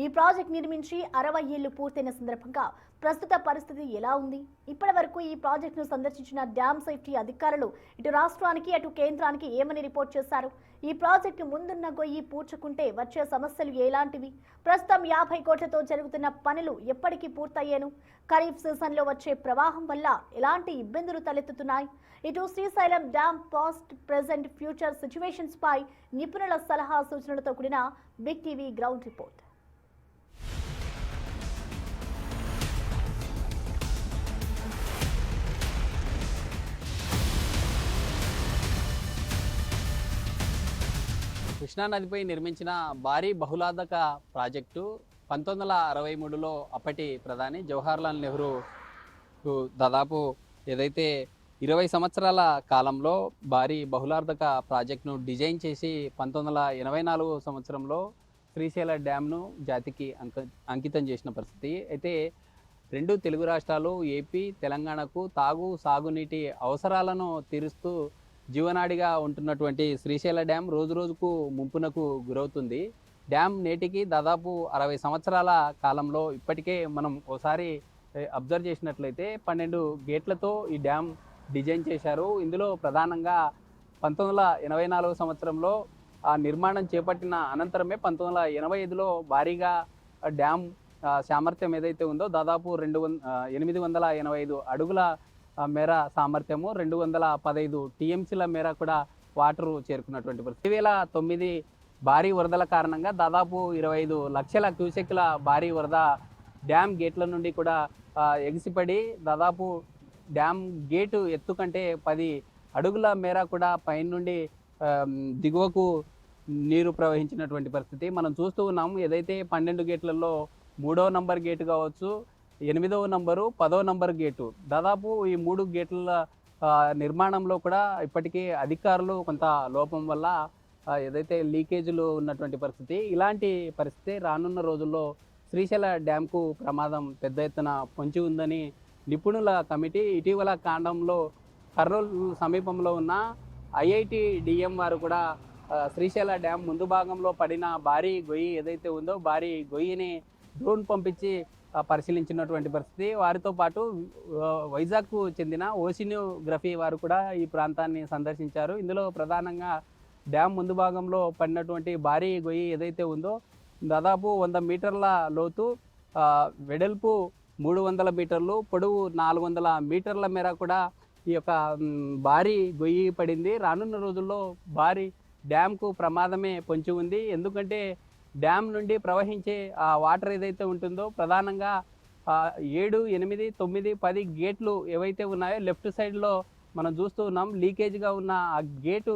ఈ ప్రాజెక్ట్ నిర్మించి 60 ఏళ్లు పూర్తయిన సందర్భంగా ప్రస్తుత పరిస్థితి ఎలా ఉంది? ఇప్పటి వరకు ఈ ప్రాజెక్టును సందర్శించిన డ్యామ్ సేఫ్టీ అధికారులు ఇటు రాష్ట్రానికి అటు కేంద్రానికి ఏమని రిపోర్ట్ చేశారు? ఈ ప్రాజెక్టు ముందున్న గొయ్యి పూడ్చుకుంటే వచ్చే సమస్యలు ఎలాంటివి? ప్రస్తుతం 50 కోట్లతో జరుగుతున్న పనులు ఎప్పటికీ పూర్తయ్యేను? ఖరీఫ్ సీజన్లో వచ్చే ప్రవాహం వల్ల ఎలాంటి ఇబ్బందులు తలెత్తుతున్నాయి? ఇటు Srisailam dam past present future situations పై నిపుణుల సలహా సూచనలతో కూడిన బిగ్ టీవీ గ్రౌండ్ రిపోర్ట్. కృష్ణానదిపై నిర్మించిన భారీ బహుళార్థక ప్రాజెక్టు 1963లో అప్పటి ప్రధాని జవహర్లాల్ నెహ్రూ దాదాపు ఏదైతే 20 సంవత్సరాల కాలంలో భారీ బహుళార్థక ప్రాజెక్టును డిజైన్ చేసి 1984 సంవత్సరంలో శ్రీశైల డ్యామ్ను జాతికి అంకితం చేసిన పరిస్థితి. అయితే రెండు తెలుగు రాష్ట్రాలు ఏపీ తెలంగాణకు సాగునీటి అవసరాలను తీరుస్తూ జీవనాడిగా ఉంటున్నటువంటి శ్రీశైల డ్యామ్ రోజు రోజుకు ముంపునకు గురవుతుంది. డ్యామ్ నేటికి దాదాపు 60 సంవత్సరాల కాలంలో ఇప్పటికే మనం ఓసారి అబ్జర్వ్ చేసినట్లయితే 12 గేట్లతో ఈ డ్యామ్ డిజైన్ చేశారు. ఇందులో ప్రధానంగా 1984 సంవత్సరంలో ఆ నిర్మాణం చేపట్టిన అనంతరమే 1985లో భారీగా డ్యామ్ సామర్థ్యం ఏదైతే ఉందో దాదాపు 885 అడుగుల మేర సామర్థ్యము, 215 టీఎంసీల మేర కూడా వాటరు చేరుకున్నటువంటి పరిస్థితి. 2009 భారీ వరదల కారణంగా దాదాపు 25 లక్షల క్యూసెక్ల భారీ వరద డ్యామ్ గేట్ల నుండి కూడా ఎగిసిపడి దాదాపు డ్యామ్ గేటు ఎత్తు కంటే 10 అడుగుల మేర కూడా పైన నుండి దిగువకు నీరు ప్రవహించినటువంటి పరిస్థితి మనం చూస్తూ ఉన్నాము. ఏదైతే 12 గేట్లలో 3వ నంబర్ గేటు కావచ్చు, 8వ నంబరు, 10వ నంబర్ గేటు, దాదాపు ఈ 3 గేట్ల నిర్మాణంలో కూడా ఇప్పటికీ అధికారులు కొంత లోపం వల్ల ఏదైతే లీకేజీలు ఉన్నటువంటి పరిస్థితి. ఇలాంటి పరిస్థితి రానున్న రోజుల్లో శ్రీశైల డ్యామ్కు ప్రమాదం పెద్ద ఎత్తున పొంచి ఉందని నిపుణుల కమిటీ ఇటీవల కాండంలో కర్నూలు సమీపంలో ఉన్న ఐఐటి డిఎం వారు కూడా శ్రీశైల డ్యామ్ ముందు భాగంలో పడిన భారీ గొయ్యి ఏదైతే ఉందో భారీ గొయ్యిని డ్రోన్ పంపించి పరిశీలించినటువంటి పరిస్థితి. వారితో పాటు వైజాగ్కు చెందిన ఓషినియోగ్రఫీ వారు కూడా ఈ ప్రాంతాన్ని సందర్శించారు. ఇందులో ప్రధానంగా డ్యామ్ ముందు భాగంలో పడినటువంటి భారీ గొయ్యి ఏదైతే ఉందో దాదాపు 100 మీటర్ల లోతు, వెడల్పు 300 మీటర్లు, పొడవు 400 మీటర్ల మేర కూడా ఈ యొక్క భారీ గొయ్యి పడింది. రానున్న రోజుల్లో భారీ డ్యామ్కు ప్రమాదమే పొంచి ఉంది. ఎందుకంటే డ్యామ్ నుండి ప్రవహించే ఆ వాటర్ ఏదైతే ఉంటుందో ప్రధానంగా 7, 8, 9, 10 గేట్లు ఏవైతే ఉన్నాయో లెఫ్ట్ సైడ్లో మనం చూస్తూ ఉన్నాం. లీకేజ్గా ఉన్న ఆ గేటు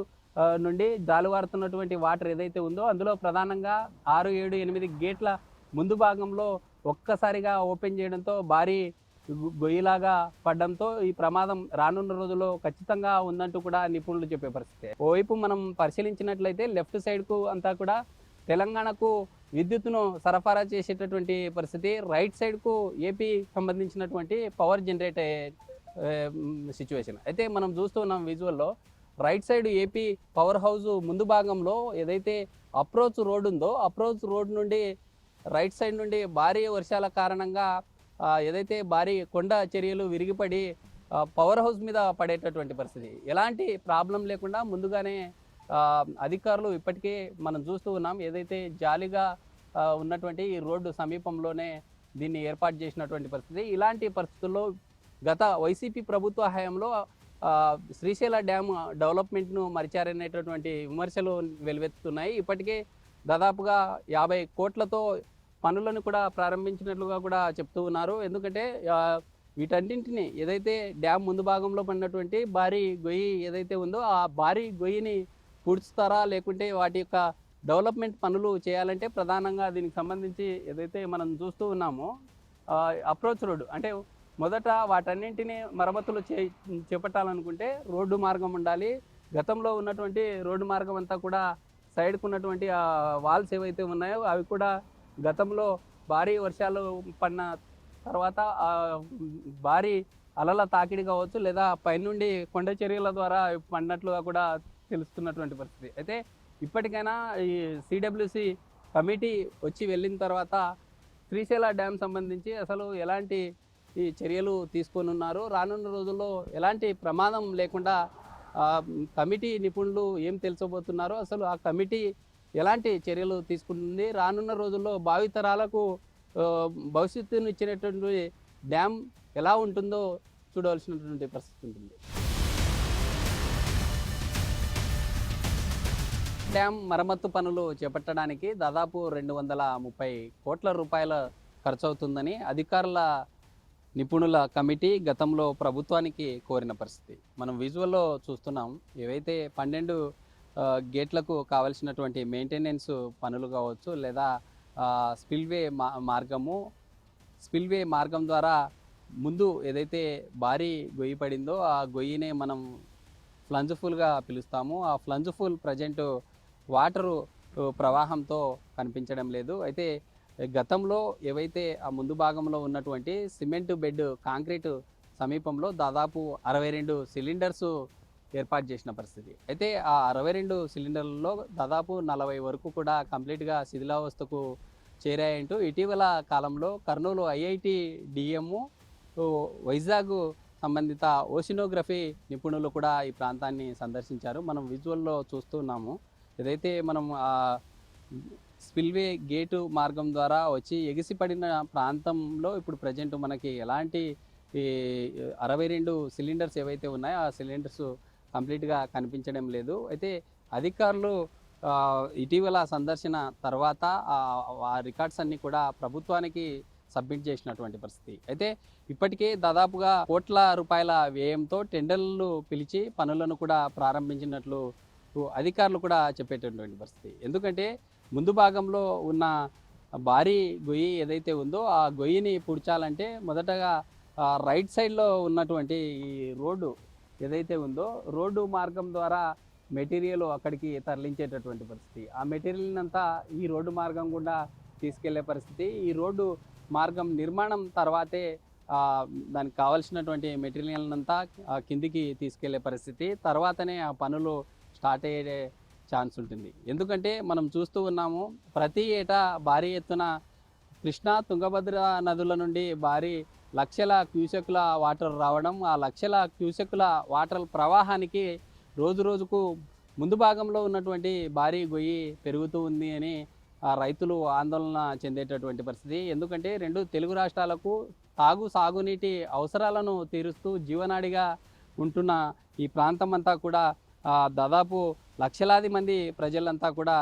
నుండి జాలువారుతున్నటువంటి వాటర్ ఏదైతే ఉందో అందులో ప్రధానంగా 6, 7, 8 గేట్ల ముందు భాగంలో ఒక్కసారిగా ఓపెన్ చేయడంతో భారీ గొయ్యిలాగా పడడంతో ఈ ప్రమాదం రానున్న రోజుల్లో ఖచ్చితంగా ఉందంటూ కూడా నిపుణులు చెప్పే పరిస్థితి. ఓవైపు మనం పరిశీలించినట్లయితే లెఫ్ట్ సైడ్కు అంతా కూడా తెలంగాణకు విద్యుత్తును సరఫరా చేసేటటువంటి పరిస్థితి, రైట్ సైడ్కు ఏపీ సంబంధించినటువంటి పవర్ జనరేట్ సిచ్యువేషన్. అయితే మనం చూస్తూ ఉన్నాం విజువల్లో right side AP power house ముందు భాగంలో ఏదైతే అప్రోచ్ రోడ్ ఉందో అప్రోచ్ రోడ్ నుండి రైట్ సైడ్ నుండి భారీ వర్షాల కారణంగా ఏదైతే భారీ కొండ చర్యలు విరిగిపడి పవర్ హౌస్ మీద పడేటటువంటి పరిస్థితి. ఎలాంటి ప్రాబ్లం లేకుండా ముందుగానే అధికారులు ఇప్పటికే మనం చూస్తూ ఉన్నాం. ఏదైతే జాలిగా ఉన్నటువంటి ఈ రోడ్డు సమీపంలోనే దీన్ని ఏర్పాటు చేసినటువంటి పరిస్థితి. ఇలాంటి పరిస్థితుల్లో గత వైసీపీ ప్రభుత్వ హయాంలో శ్రీశైల డ్యామ్ డెవలప్మెంట్ను మరిచారనేటటువంటి విమర్శలు వెలువెత్తుతున్నాయి. ఇప్పటికే దాదాపుగా 50 కోట్లతో పనులను కూడా ప్రారంభించినట్లుగా కూడా చెప్తూ ఉన్నారు. ఎందుకంటే వీటన్నింటినీ ఏదైతే డ్యామ్ ముందు భాగంలో పడినటువంటి భారీ గొయ్యి ఏదైతే ఉందో ఆ భారీ గొయ్యిని పూడ్చుతారా లేకుంటే వాటి యొక్క డెవలప్మెంట్ పనులు చేయాలంటే ప్రధానంగా దీనికి సంబంధించి ఏదైతే మనం చూస్తూ ఉన్నామో అప్రోచ్ రోడ్డు అంటే మొదట వాటన్నింటినీ మరమ్మతులు చేపట్టాలనుకుంటే రోడ్డు మార్గం ఉండాలి. గతంలో ఉన్నటువంటి రోడ్డు మార్గం అంతా కూడా సైడ్కు ఉన్నటువంటి వాల్స్ ఏవైతే ఉన్నాయో అవి కూడా గతంలో భారీ వర్షాలు పడిన తర్వాత భారీ అలల తాకిడి కావచ్చు లేదా పైనుండి కొండ చర్యల ద్వారా పడినట్లుగా కూడా తెలుస్తున్నటువంటి పరిస్థితి. అయితే ఇప్పటికైనా ఈ సిడబ్ల్యూసి కమిటీ వచ్చి వెళ్ళిన తర్వాత శ్రీశైల డ్యామ్ సంబంధించి అసలు ఎలాంటి ఈ చర్యలు తీసుకొనున్నారు, రానున్న రోజుల్లో ఎలాంటి ప్రమాదం లేకుండా కమిటీ నిపుణులు ఏం తెలుసుకోబోతున్నారో, అసలు ఆ కమిటీ ఎలాంటి చర్యలు తీసుకుంటుంది, రానున్న రోజుల్లో భావితరాలకు భవిష్యత్తును ఇచ్చినటువంటి డ్యామ్ ఎలా ఉంటుందో చూడవలసినటువంటి పరిస్థితి ఉంటుంది. డ్యామ్ మరమ్మత్తు పనులు చేపట్టడానికి దాదాపు 230 కోట్ల రూపాయల ఖర్చు అవుతుందని అధికారుల నిపుణుల కమిటీ గతంలో ప్రభుత్వానికి కోరిన పరిస్థితి మనం విజువల్లో చూస్తున్నాం. ఏవైతే 12 గేట్లకు కావలసినటువంటి మెయింటెనెన్స్ పనులు కావచ్చు, లేదా స్పిల్వే మార్గం ద్వారా ముందు ఏదైతే భారీ గొయ్యి పడిందో ఆ గొయ్యినే మనం ఫ్లంజ్ఫుల్గా పిలుస్తాము. ఆ ఫ్లంజ్ఫుల్ ప్రజెంట్ వాటరు ప్రవాహంతో కనిపించడం లేదు. అయితే గతంలో ఏవైతే ఆ ముందు భాగంలో ఉన్నటువంటి సిమెంట్ బెడ్ కాంక్రీటు సమీపంలో దాదాపు 62 సిలిండర్స్ ఏర్పాటు చేసిన పరిస్థితి. అయితే ఆ 62 సిలిండర్లలో దాదాపు 40 వరకు కూడా కంప్లీట్గా శిథిలావస్థకు చేరాయంటూ ఇటీవల కాలంలో కర్నూలు ఐఐటి డిఎం, వైజాగ్ సంబంధిత ఓషినోగ్రఫీ నిపుణులు కూడా ఈ ప్రాంతాన్ని సందర్శించారు. మనం విజువల్లో చూస్తున్నాము. ఏదైతే మనం స్పిల్వే గేటు మార్గం ద్వారా వచ్చి ఎగిసిపడిన ప్రాంతంలో ఇప్పుడు ప్రజెంట్ మనకి ఎలాంటి 62 సిలిండర్స్ ఏవైతే ఉన్నాయో ఆ సిలిండర్స్ కంప్లీట్గా కనిపించడం లేదు. అయితే అధికారులు ఇటీవల సందర్శన తర్వాత ఆ రికార్డ్స్ అన్నీ కూడా ప్రభుత్వానికి సబ్మిట్ చేసినటువంటి పరిస్థితి. అయితే ఇప్పటికే దాదాపుగా కోట్ల రూపాయల వ్యయంతో టెండర్లు పిలిచి పనులను కూడా ప్రారంభించినట్లు అధికారులు కూడా చెప్పేటటువంటి పరిస్థితి. ఎందుకంటే ముందు భాగంలో ఉన్న భారీ గొయ్యి ఏదైతే ఉందో ఆ గొయ్యిని పూడ్చాలంటే మొదటగా రైట్ సైడ్లో ఉన్నటువంటి ఈ రోడ్డు ఏదైతే ఉందో రోడ్డు మార్గం ద్వారా మెటీరియల్ అక్కడికి తరలించేటటువంటి పరిస్థితి. ఆ మెటీరియల్ అంతా ఈ రోడ్డు మార్గం గుండా తీసుకెళ్లే పరిస్థితి. ఈ రోడ్డు మార్గం నిర్మాణం తర్వాతే దానికి కావాల్సినటువంటి మెటీరియల్ అంతా కిందికి తీసుకెళ్లే పరిస్థితి. తర్వాతనే ఆ పనులు స్టార్ట్ అయ్యే ఛాన్స్ ఉంటుంది. ఎందుకంటే మనం చూస్తూ ఉన్నాము, ప్రతి ఏటా భారీ ఎత్తున కృష్ణా తుంగభద్ర నదుల నుండి భారీ లక్షల క్యూసెక్కుల వాటర్ రావడం, ఆ లక్షల క్యూసెక్కుల వాటర్ ప్రవాహానికి రోజు రోజుకు ముందు భాగంలో ఉన్నటువంటి భారీ గొయ్యి పెరుగుతూ ఉంది అని రైతులు ఆందోళన చెందేటటువంటి పరిస్థితి. ఎందుకంటే 2 తెలుగు రాష్ట్రాలకు సాగునీటి అవసరాలను తీరుస్తూ జీవనాడిగా ఉంటున్న ఈ ప్రాంతం అంతా కూడా దాదాపు లక్షలాది మంది ప్రజలంతా కూడా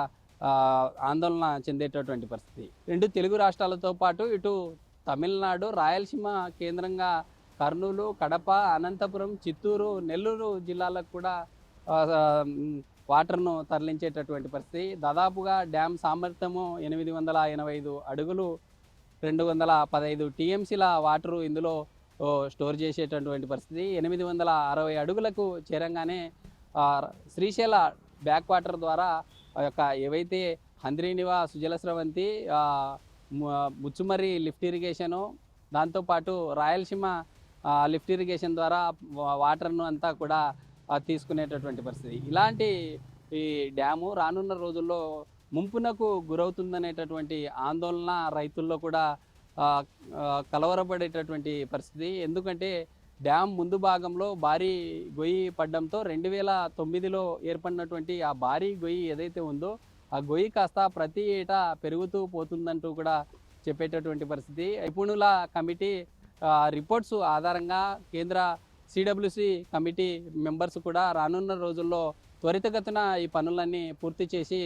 ఆందోళన చెందేటటువంటి పరిస్థితి. 2 తెలుగు రాష్ట్రాలతో పాటు ఇటు తమిళనాడు, రాయలసీమ కేంద్రంగా కర్నూలు, కడప, అనంతపురం, చిత్తూరు, నెల్లూరు జిల్లాలకు కూడా వాటర్ను తరలించేటటువంటి పరిస్థితి. దాదాపుగా డ్యామ్ సామర్థ్యము 885 అడుగులు, 215 టీఎంసీల వాటరు ఇందులో స్టోర్ చేసేటటువంటి పరిస్థితి. 860 అడుగులకు చేరంగానే శ్రీశైల బ్యాక్ వాటర్ ద్వారా యొక్క ఏవైతే హంద్రీనివా, సుజల స్రవంతి, ముచ్చుమర్రి లిఫ్ట్ ఇరిగేషను, దాంతోపాటు రాయలసీమ లిఫ్ట్ ఇరిగేషన్ ద్వారా వాటర్ను అంతా కూడా తీసుకునేటటువంటి పరిస్థితి. ఇలాంటి ఈ డ్యాము రానున్న రోజుల్లో ముంపునకు గురవుతుందనేటటువంటి ఆందోళన రైతుల్లో కూడా కలవరపడేటటువంటి పరిస్థితి. ఎందుకంటే డ్యామ్ ముందు భాగంలో భారీ గొయ్యి పడడంతో 2009లో ఏర్పడినటువంటి ఆ భారీ గొయ్యి ఏదైతే ఉందో ఆ గొయ్యి కాస్త ప్రతి ఏటా పెరుగుతూ పోతుందంటూ కూడా చెప్పేటటువంటి పరిస్థితి. నిపుణుల కమిటీ రిపోర్ట్స్ ఆధారంగా కేంద్ర సిడబ్ల్యూసి కమిటీ మెంబర్స్ కూడా రానున్న రోజుల్లో త్వరితగతిన ఈ పనులన్నీ పూర్తి చేసి,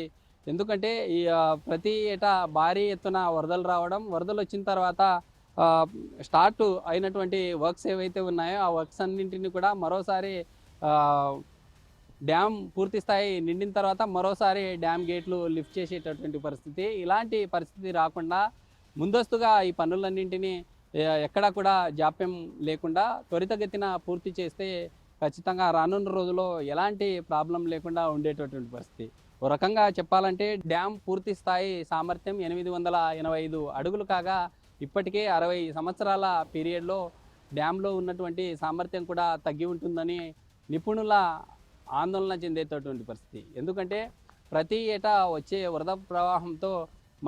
ఎందుకంటే ఈ ప్రతి ఏటా భారీ ఎత్తున వరదలు రావడం, వరదలు వచ్చిన తర్వాత స్టార్ట్ అయినటువంటి వర్క్స్ ఏవైతే ఉన్నాయో ఆ వర్క్స్ అన్నింటినీ కూడా మరోసారి డ్యామ్ పూర్తి స్థాయి నిండిన తర్వాత మరోసారి డ్యామ్ గేట్లు లిఫ్ట్ చేసేటటువంటి పరిస్థితి. ఇలాంటి పరిస్థితి రాకుండా ముందస్తుగా ఈ పనులన్నింటినీ ఎక్కడా కూడా జాప్యం లేకుండా త్వరితగతిన పూర్తి చేస్తే ఖచ్చితంగా రానున్న రోజుల్లో ఎలాంటి ప్రాబ్లం లేకుండా ఉండేటటువంటి పరిస్థితి. ఓ రకంగా చెప్పాలంటే డ్యామ్ పూర్తి స్థాయి సామర్థ్యం 885 అడుగులు కాగా ఇప్పటికే 60 సంవత్సరాల పీరియడ్లో డ్యాంలో ఉన్నటువంటి సామర్థ్యం కూడా తగ్గి ఉంటుందని నిపుణుల ఆందోళన చెందేటటువంటి పరిస్థితి. ఎందుకంటే ప్రతి ఏటా వచ్చే వరద ప్రవాహంతో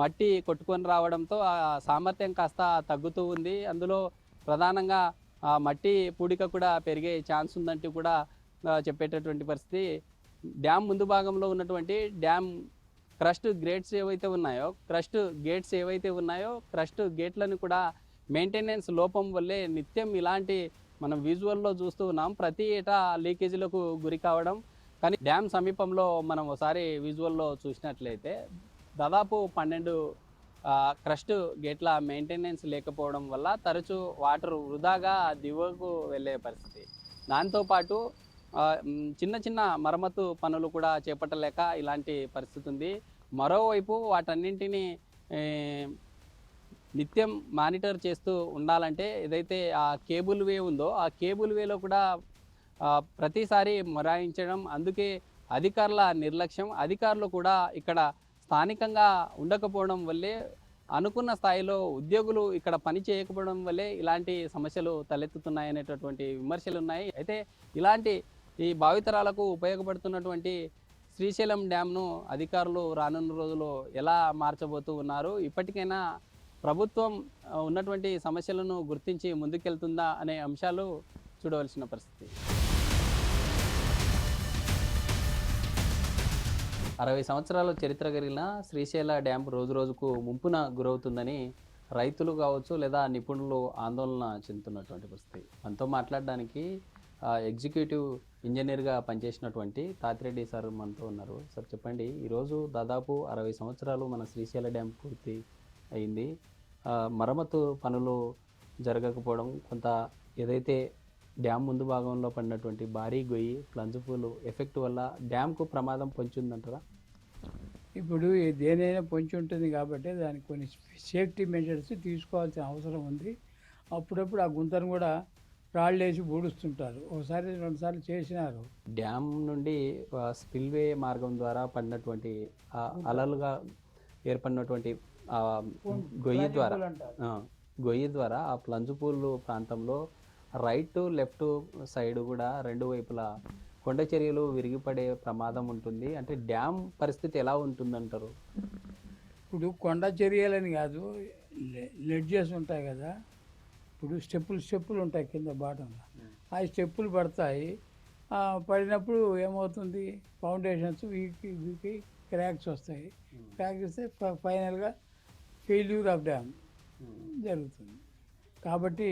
మట్టి కొట్టుకొని రావడంతో ఆ సామర్థ్యం కాస్త తగ్గుతూ ఉంది. అందులో ప్రధానంగా ఆ మట్టి పూడిక కూడా పెరిగే ఛాన్స్ ఉందంటూ కూడా చెప్పేటటువంటి పరిస్థితి. డ్యామ్ ముందు భాగంలో ఉన్నటువంటి డ్యామ్ క్రస్ట్ గేట్లను కూడా మెయింటెనెన్స్ లోపం వల్లే నిత్యం ఇలాంటి మనం విజువల్లో చూస్తూ ఉన్నాం. ప్రతి ఏటా లీకేజీలకు గురి కావడం. కానీ డ్యామ్ సమీపంలో మనం ఒకసారి విజువల్లో చూసినట్లయితే దాదాపు 12 క్రస్ట్ గేట్ల మెయింటెనెన్స్ లేకపోవడం వల్ల తరచూ వాటర్ వృధాగా దిగువకు వెళ్ళే పరిస్థితి. దాంతోపాటు చిన్న చిన్న మరమ్మతు పనులు కూడా చేపట్టలేక ఇలాంటి పరిస్థితి ఉంది. మరోవైపు వాటన్నింటినీ నిత్యం మానిటర్ చేస్తూ ఉండాలంటే ఏదైతే ఆ కేబుల్ వే ఉందో ఆ కేబుల్ వేలో కూడా ప్రతిసారి మొరాయించడం, అందుకే అధికారుల నిర్లక్ష్యం. అధికారులు కూడా ఇక్కడ స్థానికంగా ఉండకపోవడం వల్లే, అనుకున్న స్థాయిలో ఉద్యోగులు ఇక్కడ పని చేయకపోవడం వల్లే ఇలాంటి సమస్యలు తలెత్తుతున్నాయనేటటువంటి విమర్శలు ఉన్నాయి. అయితే ఇలాంటి ఈ భావితరాలకు ఉపయోగపడుతున్నటువంటి శ్రీశైలం డ్యామ్ను అధికారులు రానున్న రోజుల్లో ఎలా మార్చబోతూ ఉన్నారు? ఇప్పటికైనా ప్రభుత్వం ఉన్నటువంటి సమస్యలను గుర్తించి ముందుకెళ్తుందా అనే అంశాలు చూడవలసిన పరిస్థితి. 60 సంవత్సరాల చరిత్ర కలిగిన శ్రీశైల డ్యామ్ రోజు రోజుకు ముంపున గురవుతుందని రైతులు కావచ్చు లేదా నిపుణులు ఆందోళన చెందుతున్నటువంటి పరిస్థితి. మనతో మాట్లాడడానికి ఎగ్జిక్యూటివ్ ఇంజనీర్గా పనిచేసినటువంటి తాతిరెడ్డి సార్ మనతో ఉన్నారు. సార్ చెప్పండి, ఈరోజు దాదాపు 60 సంవత్సరాలు మన శ్రీశైల డ్యామ్ పూర్తి అయింది. మరమ్మతు పనులు జరగకపోవడం, కొంత ఏదైతే డ్యామ్ ముందు భాగంలో పడినటువంటి భారీ గొయ్యి ప్లంజ్ పూలు ఎఫెక్ట్ వల్ల డ్యామ్కు ప్రమాదం పొంచి ఉందంటారా? ఇప్పుడు దేనైనా పొంచి ఉంటుంది కాబట్టి దానికి కొన్ని సేఫ్టీ మెజర్స్ తీసుకోవాల్సిన అవసరం ఉంది. అప్పుడప్పుడు ఆ గుంతను కూడా రాళ్ళు వేసి పూడుస్తుంటారు. ఒకసారి 2 సార్లు చేసినారు. డ్యామ్ నుండి స్పిల్వే మార్గం ద్వారా పడినటువంటి అలలుగా ఏర్పడినటువంటి గొయ్యి ద్వారా ఆ ప్లంజ్ పూలు ప్రాంతంలో రైట్ లెఫ్ట్ సైడ్ కూడా 2 వైపులా కొండ చర్యలు విరిగిపడే ప్రమాదం ఉంటుంది. అంటే డ్యామ్ పరిస్థితి ఎలా ఉంటుందంటారు? ఇప్పుడు కొండ చర్యలని కాదు, లెడ్జెస్ ఉంటాయి కదా, ఇప్పుడు స్టెప్పులు ఉంటాయి కింద బాటంలో. ఆ స్టెప్పులు పడతాయి. పడినప్పుడు ఏమవుతుంది, ఫౌండేషన్స్ వీకి క్రాక్స్ వస్తాయి. క్రాక్స్ వస్తే ఫైనల్గా ఫెయిల్యూర్ ఆఫ్ డ్యామ్ జరుగుతుంది. కాబట్టి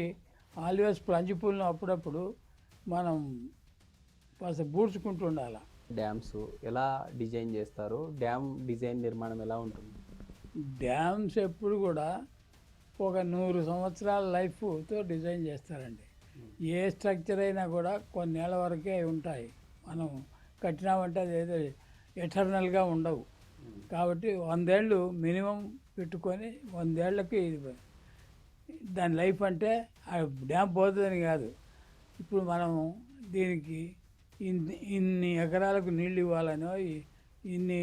ఆల్వేస్ ప్లంజ్ పూల్ను అప్పుడప్పుడు మనం కాస్త బూడ్చుకుంటూ ఉండాలి. డ్యామ్స్ ఎలా డిజైన్ చేస్తారు? డ్యామ్ డిజైన్ నిర్మాణం ఎలా ఉంటుంది? డ్యామ్స్ ఎప్పుడు కూడా ఒక 100 సంవత్సరాల లైఫ్తో డిజైన్ చేస్తారండి. ఏ స్ట్రక్చర్ అయినా కూడా కొన్నేళ్ల వరకే ఉంటాయి. మనం కట్టినామంటే అది ఏదో ఎటర్నల్గా ఉండవు. కాబట్టి 100 ఏళ్ళు మినిమం పెట్టుకొని 100 ఏళ్ళకి దాని లైఫ్ అంటే ఆ డ్యామ్ పోతుందని కాదు. ఇప్పుడు మనం దీనికి ఇన్ని ఎకరాలకు నీళ్ళు ఇవ్వాలనో, ఇన్ని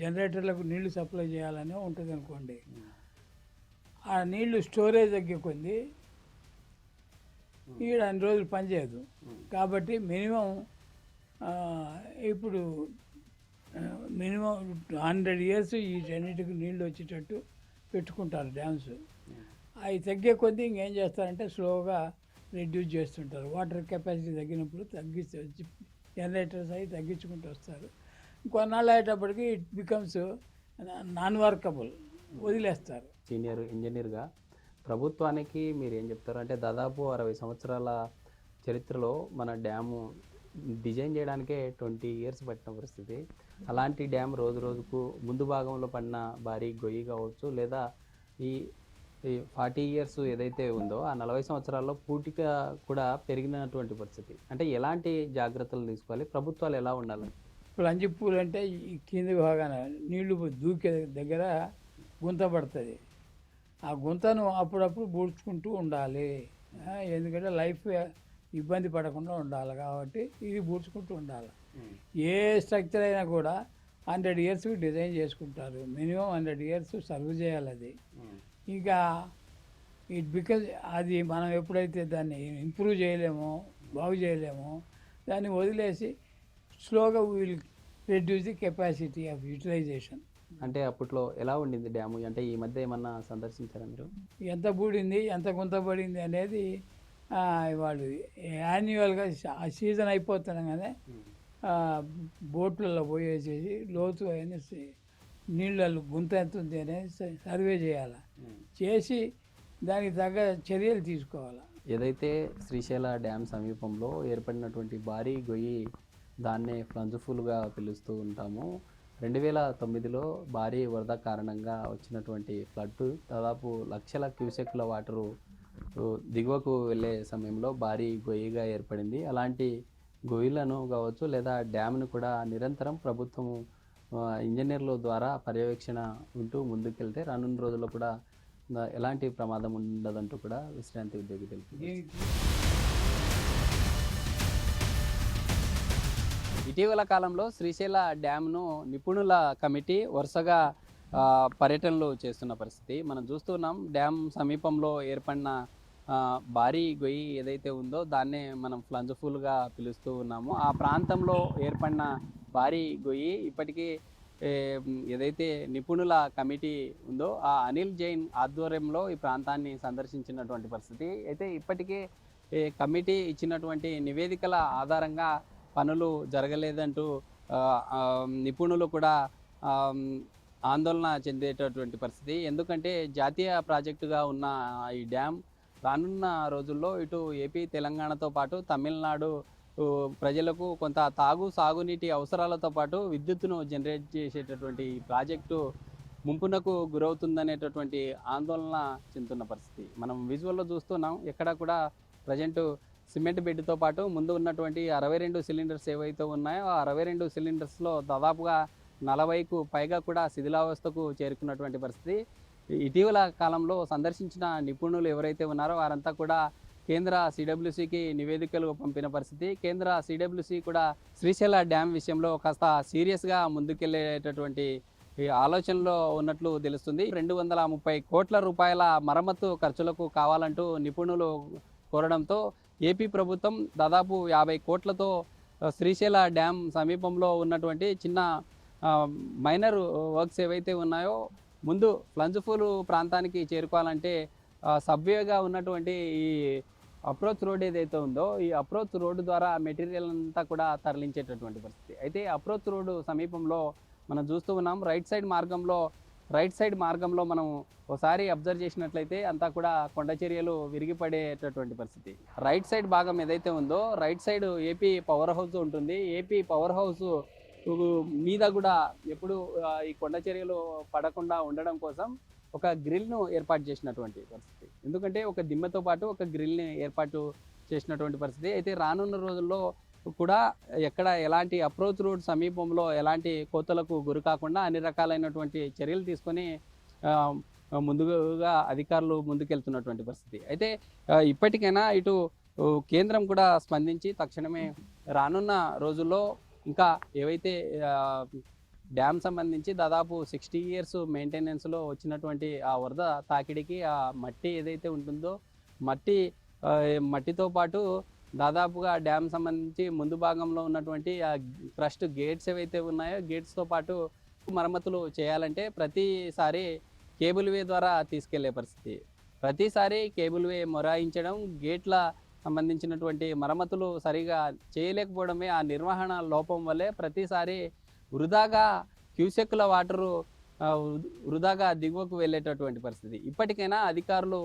జనరేటర్లకు నీళ్లు సప్లై చేయాలనో ఉంటుంది అనుకోండి. ఆ నీళ్లు స్టోరేజ్ తగ్గే కొంది ఈడ అన్ని రోజులు పనిచేయదు. కాబట్టి మినిమం ఇప్పుడు మినిమం 100 years ఈ అన్నిటికి నీళ్ళు వచ్చేటట్టు పెట్టుకుంటారు డ్యామ్స్. అవి తగ్గే కొద్దీ ఇంకేం చేస్తారంటే స్లోగా రెడ్యూస్ చేస్తుంటారు. వాటర్ కెపాసిటీ తగ్గినప్పుడు జనరేటర్స్ అవి తగ్గించుకుంటూ వస్తారు. కొన్నాళ్ళు అయ్యేటప్పటికి ఇట్ బికమ్స్ నాన్ వర్కబుల్, వదిలేస్తారు. సీనియర్ ఇంజనీర్గా ప్రభుత్వానికి మీరు ఏం చెప్తారు? అంటే దాదాపు 60 సంవత్సరాల చరిత్రలో మన డ్యాము డిజైన్ చేయడానికే 20 years పట్టిన పరిస్థితి. అలాంటి డ్యామ్ రోజు రోజుకు ముందు భాగంలో పడిన భారీ గొయ్యి కావచ్చు, లేదా ఈ 40 years ఏదైతే ఉందో ఆ 40 సంవత్సరాల్లో పూటిక కూడా పెరిగినటువంటి పరిస్థితి. అంటే ఎలాంటి జాగ్రత్తలు తీసుకోవాలి? ప్రభుత్వాలు ఎలా ఉండాలి? ప్లంజ్ పూల్ అంటే ఈ కింది భాగాన నీళ్లు దూకే దగ్గర గుంత పడుతుంది. ఆ గుంతను అప్పుడప్పుడు పూడ్చుకుంటూ ఉండాలి. ఎందుకంటే లైఫ్ ఇబ్బంది పడకుండా ఉండాలి కాబట్టి ఇది పూడ్చుకుంటూ ఉండాలి. ఏ స్ట్రక్చర్ అయినా కూడా 100 years డిజైన్ చేసుకుంటారు. మినిమం 100 years సర్వ్ చేయాలి అది. ఇంకా బికాజ్ అది మనం ఎప్పుడైతే దాన్ని ఇంప్రూవ్ చేయలేమో, బాగు చేయలేమో, దాన్ని వదిలేసి స్లోగా will reduce the capacity of utilisation. అంటే అప్పట్లో ఎలా ఉండింది డ్యాము? అంటే ఈ మధ్య ఏమన్నా సందర్శించారా మీరు? ఎంత బూడింది ఎంత గుంత పడింది అనేది వాళ్ళు యాన్యువల్గా ఆ సీజన్ అయిపోతుండగానే బోట్లలో పోయేసేసి లోతు అయిన నీళ్ళల్లో గుంత ఎంత ఉంది అనేది సర్వే చేయాలి. చేసి దానికి తగ్గ చర్యలు తీసుకోవాలి. ఏదైతే శ్రీశైల డ్యామ్ సమీపంలో ఏర్పడినటువంటి భారీ గొయ్యి, దాన్నే ఫ్లంజ్ఫుల్గా పిలుస్తూ ఉంటాము. 2009లో భారీ వరద కారణంగా వచ్చినటువంటి ఫ్లడ్ దాదాపు లక్షల క్యూసెక్ల వాటరు దిగువకు వెళ్ళే సమయంలో భారీ గొయ్యిగా ఏర్పడింది. అలాంటి గొయ్యిలను కావచ్చు లేదా డ్యామ్ను కూడా నిరంతరం ప్రభుత్వం ఇంజనీర్ల ద్వారా పర్యవేక్షణ ఉంటూ ముందుకెళ్తే రానున్న రోజుల్లో కూడా ఎలాంటి ప్రమాదం ఉండదంటూ కూడా విశ్రాంతి ఉద్యోగి తెలిపింది. ఇటీవల కాలంలో శ్రీశైల డ్యామ్ను నిపుణుల కమిటీ వరుసగా పర్యటనలు చేస్తున్న పరిస్థితి మనం చూస్తున్నాం. డ్యామ్ సమీపంలో ఏర్పడిన భారీ గొయ్యి ఏదైతే ఉందో దాన్నే మనం ఫ్లంజ్ఫుల్గా పిలుస్తూ ఉన్నాము. ఆ ప్రాంతంలో ఏర్పడిన భారీ గొయ్యి ఇప్పటికీ ఏదైతే నిపుణుల కమిటీ ఉందో ఆ అనిల్ జైన్ ఆధ్వర్యంలో ఈ ప్రాంతాన్ని సందర్శించినటువంటి పరిస్థితి. అయితే ఇప్పటికే కమిటీ ఇచ్చినటువంటి నివేదికల ఆధారంగా పనులు జరగలేదంటూ నిపుణులు కూడా ఆందోళన చెందేటటువంటి పరిస్థితి. ఎందుకంటే జాతీయ ప్రాజెక్టుగా ఉన్న ఈ డ్యామ్ రానున్న రోజుల్లో ఇటు ఏపీ తెలంగాణతో పాటు తమిళనాడు ప్రజలకు కొంత సాగునీటి అవసరాలతో పాటు విద్యుత్తును జనరేట్ చేసేటటువంటి ఈ ప్రాజెక్టు ముంపునకు గురవుతుందనేటటువంటి ఆందోళన చెందుతున్న పరిస్థితి మనం విజువల్లో చూస్తున్నాం. ఎక్కడ కూడా ప్రజెంటు సిమెంట్ బెడ్తో పాటు ముందు ఉన్నటువంటి 62 సిలిండర్స్ ఏవైతే ఉన్నాయో ఆ 62 సిలిండర్స్లో దాదాపుగా 40కు పైగా కూడా శిథిలావస్థకు చేరుకున్నటువంటి పరిస్థితి. ఇటీవల కాలంలో సందర్శించిన నిపుణులు ఎవరైతే ఉన్నారో వారంతా కూడా కేంద్ర సిడబ్ల్యూసికి నివేదికలు పంపిన పరిస్థితి. కేంద్ర సిడబ్ల్యూసి కూడా శ్రీశైల డ్యామ్ విషయంలో కాస్త సీరియస్గా ముందుకెళ్లేటటువంటి ఆలోచనలో ఉన్నట్లు తెలుస్తుంది. 230 కోట్ల రూపాయల మరమ్మతు ఖర్చులకు కావాలంటూ నిపుణులు కోరడంతో ఏపీ ప్రభుత్వం దాదాపు 50 కోట్లతో శ్రీశైల డ్యామ్ సమీపంలో ఉన్నటువంటి చిన్న మైనర్ వర్క్స్ ఏవైతే ఉన్నాయో ముందు ఫ్లంజ్ఫుల్ ప్రాంతానికి చేరుకోవాలంటే సబ్వేగా ఉన్నటువంటి ఈ అప్రోచ్ రోడ్ ఏదైతే ఉందో ఈ అప్రోచ్ రోడ్డు ద్వారా మెటీరియల్ అంతా కూడా తరలించేటటువంటి పరిస్థితి. అయితే అప్రోచ్ రోడ్డు సమీపంలో మనం చూస్తూ ఉన్నాం. రైట్ సైడ్ మార్గంలో మనం ఒకసారి అబ్జర్వ్ చేసినట్లయితే అంతా కూడా కొండ చర్యలు విరిగిపడేటటువంటి పరిస్థితి. రైట్ సైడ్ భాగం ఏదైతే ఉందో right side AP power house ఉంటుంది. ఏపీ పవర్ హౌస్ మీద కూడా ఎప్పుడు ఈ కొండ చర్యలు పడకుండా ఉండడం కోసం ఒక గ్రిల్ను ఏర్పాటు చేసినటువంటి పరిస్థితి. ఎందుకంటే ఒక దిమ్మతో పాటు ఒక గ్రిల్ని ఏర్పాటు చేసినటువంటి పరిస్థితి. అయితే రానున్న రోజుల్లో కూడా ఎక్కడ ఎలాంటి అప్రోచ్ రోడ్ సమీపంలో ఎలాంటి కోతలకు గురి కాకుండా అన్ని రకాలైనటువంటి చర్యలు తీసుకొని ముందుగా అధికారులు ముందుకెళ్తున్నటువంటి పరిస్థితి. అయితే ఇప్పటికైనా ఇటు కేంద్రం కూడా స్పందించి తక్షణమే రానున్న రోజుల్లో ఇంకా ఏవైతే డ్యామ్ సంబంధించి దాదాపు 60 ఇయర్స్ మెయింటెనెన్స్లో వచ్చినటువంటి ఆ వరద తాకిడికి ఆ మట్టి ఏదైతే ఉంటుందో మట్టితో పాటు దాదాపుగా డ్యామ్ సంబంధించి ముందు భాగంలో ఉన్నటువంటి ఆ క్రస్ట్ గేట్స్ ఏవైతే ఉన్నాయో గేట్స్తో పాటు మరమ్మతులు చేయాలంటే ప్రతిసారి కేబుల్ వే ద్వారా తీసుకెళ్లే పరిస్థితి. ప్రతిసారి కేబుల్ వే మొరాయించడం, గేట్ల సంబంధించినటువంటి మరమ్మతులు సరిగా చేయలేకపోవడమే ఆ నిర్వహణ లోపం వల్లే ప్రతిసారి వృధాగా క్యూసెక్కుల వాటరు వృధాగా దిగువకు వెళ్ళేటటువంటి పరిస్థితి. ఇప్పటికైనా అధికారులు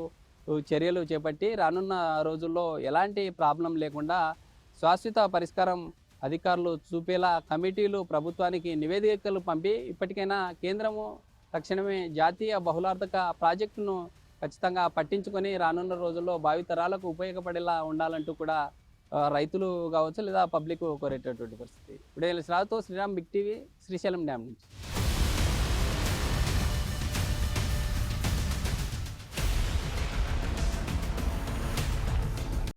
చర్యలు చేపట్టి రానున్న రోజుల్లో ఎలాంటి ప్రాబ్లం లేకుండా శాశ్వత పరిష్కారం అధికారులు చూపేలా కమిటీలు ప్రభుత్వానికి నివేదికలు పంపి ఇప్పటికైనా కేంద్రము తక్షణమే జాతీయ బహుళార్థక ప్రాజెక్టును ఖచ్చితంగా పట్టించుకొని రానున్న రోజుల్లో భావితరాలకు ఉపయోగపడేలా ఉండాలంటూ కూడా రైతులు కావచ్చు లేదా పబ్లిక్ కోరేటటువంటి పరిస్థితి. ఇప్పుడు Sriram big TV Srisailam dam నుంచి.